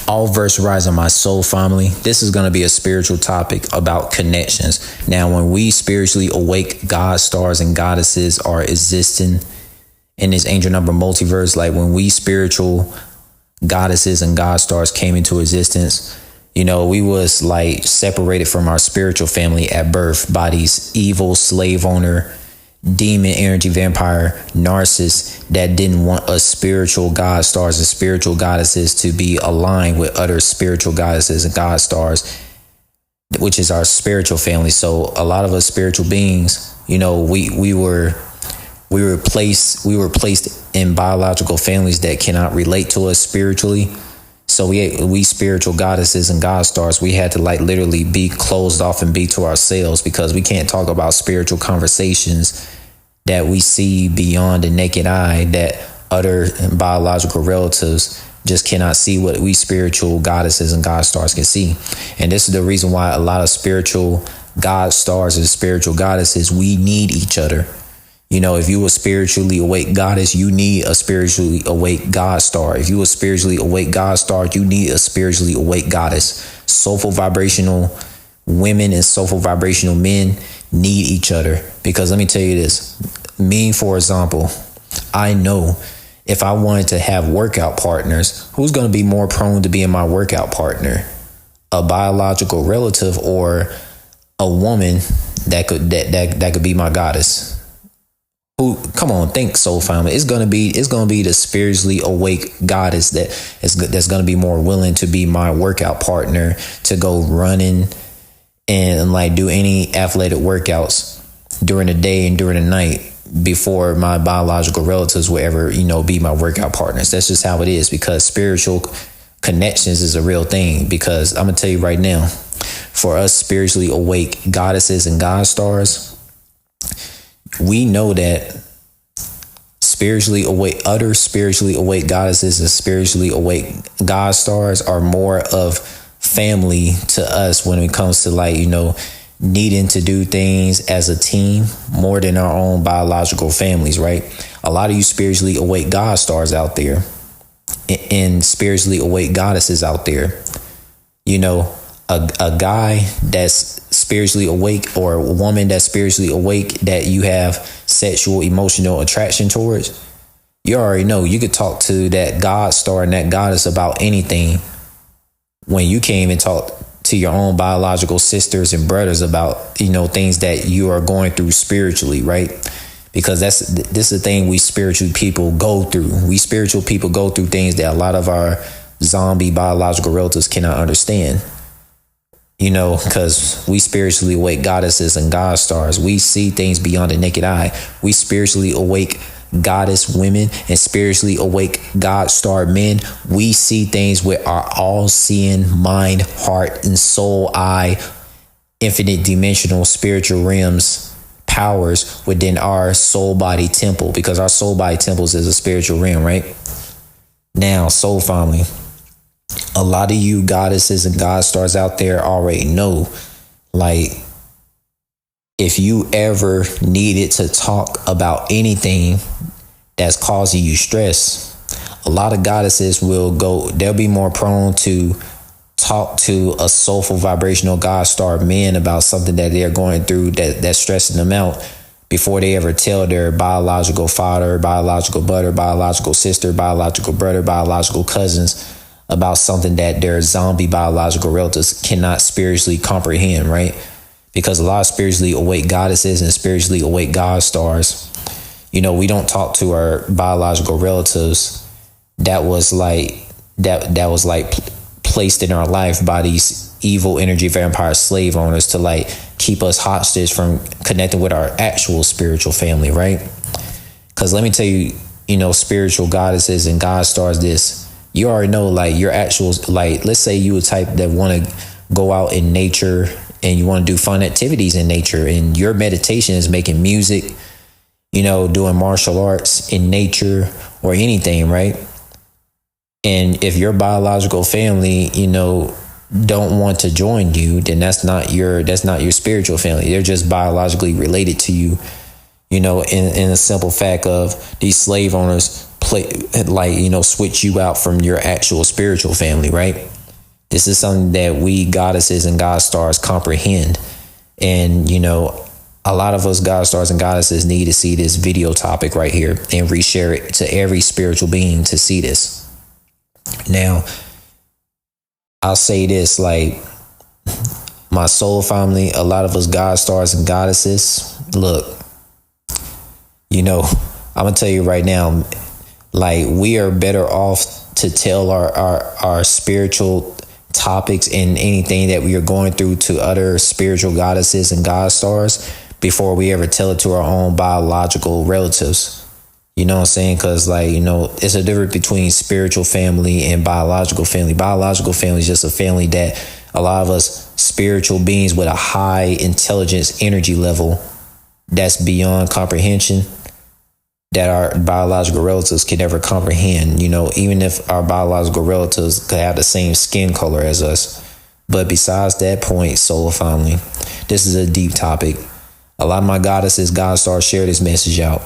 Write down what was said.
All verse rising, my soul family. This is going to be a spiritual topic about connections. Now, when we spiritually awake, God stars and goddesses are existing in this angel number multiverse. Like when we spiritual goddesses and God stars came into existence, you know, we was like separated from our spiritual family at birth by these evil slave owner, demon energy vampire narcissists that didn't want us spiritual God stars and spiritual goddesses to be aligned with other spiritual goddesses and God stars, which is our spiritual family. So a lot of us spiritual beings, you know, we were placed in biological families that cannot relate to us spiritually. So we spiritual goddesses and God stars, we had to like literally be closed off and be to ourselves, because we can't talk about spiritual conversations that we see beyond the naked eye that other biological relatives just cannot see what we spiritual goddesses and God stars can see. And this is the reason why a lot of spiritual God stars and spiritual goddesses, we need each other. You know, if you a spiritually awake goddess, you need a spiritually awake God star. If you a spiritually awake God star, you need a spiritually awake goddess. Soulful vibrational women and soulful vibrational men need each other. Because let me tell you this, me, for example, I know if I wanted to have workout partners, who's going to be more prone to being my workout partner? A biological relative or a woman that could be my goddess? Who, come on, think, soul family. It's gonna be the spiritually awake goddess that's gonna be more willing to be my workout partner, to go running and like do any athletic workouts during the day and during the night before my biological relatives will ever, you know, be my workout partners. That's just how it is, because spiritual connections is a real thing. Because I'm gonna tell you right now, for us spiritually awake goddesses and God stars, we know that other spiritually awake goddesses and spiritually awake God stars are more of family to us when it comes to, like, you know, needing to do things as a team more than our own biological families, right? A lot of you spiritually awake God stars out there and spiritually awake goddesses out there, you know, a guy that's spiritually awake or a woman that's spiritually awake that you have sexual emotional attraction towards, you already know you could talk to that God star and that goddess about anything when you can't even talk to your own biological sisters and brothers about, you know, things that you are going through spiritually, right? Because this is the thing we spiritual people go through. We spiritual people go through things that a lot of our zombie biological relatives cannot understand. You know, because we spiritually awake goddesses and God stars, we see things beyond the naked eye. We spiritually awake goddess women and spiritually awake God star men, we see things with our all-seeing mind, heart, and soul eye, infinite dimensional spiritual realms powers within our soul body temple, because our soul body temples is a spiritual realm, right? Now, soul family, a lot of you goddesses and God stars out there already know, like, if you ever needed to talk about anything that's causing you stress, a lot of goddesses they'll be more prone to talk to a soulful vibrational God star man about something that they're going through that's stressing them out before they ever tell their biological father, biological mother, biological sister, biological brother, biological cousins about something that their zombie biological relatives cannot spiritually comprehend, right? Because a lot of spiritually awake goddesses and spiritually awake God stars, you know, we don't talk to our biological relatives that was placed in our life by these evil energy vampire slave owners to like keep us hostage from connecting with our actual spiritual family, right? Because let me tell you, you know, spiritual goddesses and God stars, this, you already know, like, your actual, like, let's say you a type that want to go out in nature and you want to do fun activities in nature, and your meditation is making music, you know, doing martial arts in nature or anything, right? And if your biological family, you know, don't want to join you, then that's not your spiritual family. They're just biologically related to you, you know, in a simple fact of these slave owners switch you out from your actual spiritual family, right? This is something that we goddesses and god stars comprehend. And, you know, a lot of us god stars and goddesses need to see this video topic right here and reshare it to every spiritual being to see this. Now, I'll say this, like, my soul family, a lot of us god stars and goddesses, look, you know, I'm gonna tell you right now, like, we are better off to tell our spiritual topics and anything that we are going through to other spiritual goddesses and god stars before we ever tell it to our own biological relatives. You know what I'm saying? Because, like, you know, it's a difference between spiritual family and biological family. Biological family is just a family that a lot of us spiritual beings with a high intelligence energy level that's beyond comprehension, that our biological relatives can never comprehend, you know, even if our biological relatives could have the same skin color as us. But besides that point, soul family, this is a deep topic. A lot of my goddesses, god stars, share this message out.